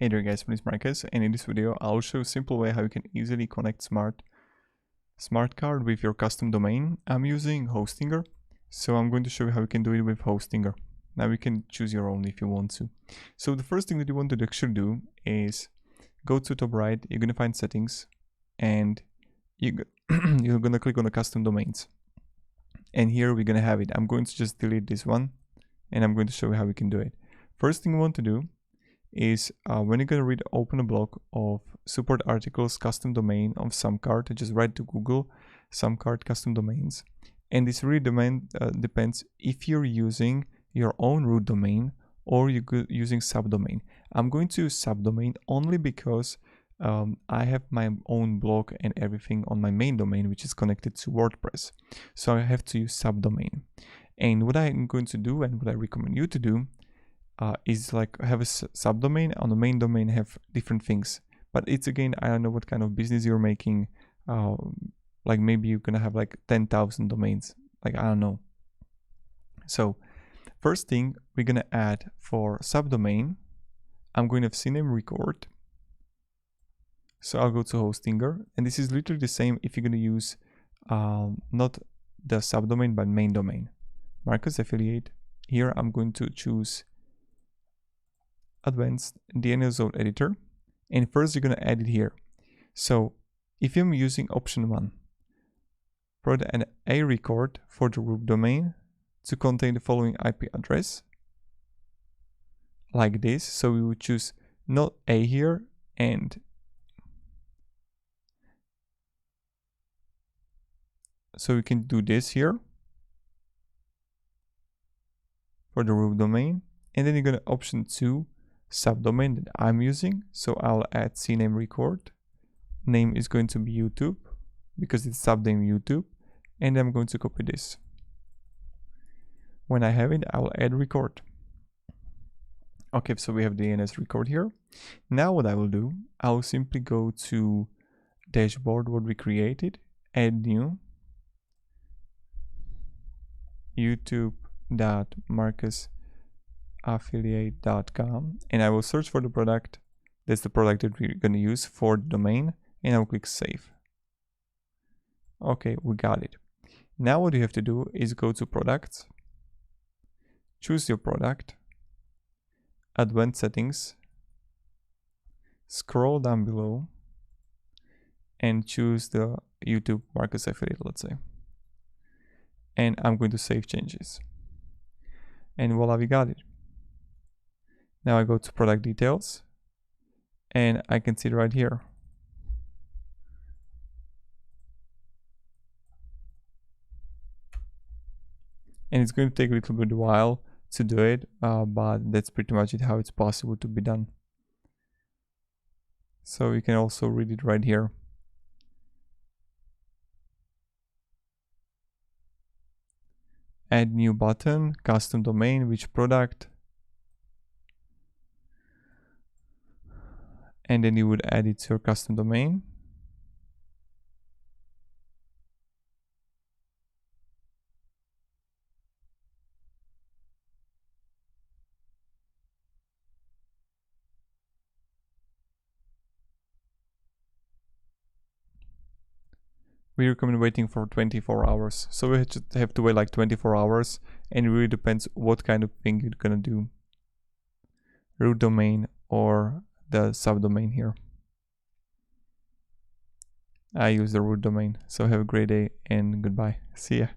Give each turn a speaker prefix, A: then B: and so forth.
A: Hey there guys, my name is Marcus, and in this video I'll show a simple way how you can easily connect smart card with your custom domain. I'm using Hostinger, so I'm going to show you how you can do it with Hostinger. Now you can choose your own if you want to. So the first thing that you want to actually do is go to top right, you're going to find settings, and you're going to click on the custom domains. And here we're going to have it. I'm going to just delete this one, and I'm going to show you how we can do it. First thing you want to do is when you're going to open a block of support articles custom domain of Samcart, just write to Google Samcart custom domains, and this really depends if you're using your own root domain or you're using subdomain. I'm going to use subdomain only because I have my own blog and everything on my main domain, which is connected to WordPress, so I have to use subdomain. And what I'm going to do, and what I recommend you to do, is like have a subdomain. On the main domain have different things, but it's again, I don't know what kind of business you're making. Like maybe you're gonna have like 10,000 domains, like I don't know. So first thing we're gonna add for subdomain, I'm going to have CNAME record. So I'll go to Hostinger, and this is literally the same if you're gonna use not the subdomain but main domain. Marcus affiliate. Here I'm going to choose advanced DNS zone editor, and first you're going to add it here. So if I'm using option 1, provide an A record for the root domain to contain the following IP address, like this. So we would choose not A here, and so we can do this here for the root domain, and then you're going to option 2 subdomain that I'm using. So I'll add CNAME record. Name is going to be YouTube because it's subname YouTube, and I'm going to copy this. When I have it, I'll add record. Okay, so we have the DNS record here. Now what I will do, I'll simply go to dashboard what we created, add new youtube.marcusaffiliate.com, and I will search for the product. That's the product that we're going to use for the domain, and I'll click save. Okay, we got it. Now what you have to do is go to products, choose your product, advanced settings, scroll down below, and choose the YouTube Marcus affiliate, let's say. And I'm going to save changes. And voila, we got it. Now I go to product details, and I can see it right here. And it's going to take a little bit while to do it, but that's pretty much it, how it's possible to be done. So you can also read it right here. Add new button, custom domain, which product, and then you would add it to your custom domain. We recommend waiting for 24 hours. So we just have to wait like 24 hours, and it really depends what kind of thing you're gonna do. Root domain or the subdomain here. I use the root domain. So have a great day and goodbye. See ya.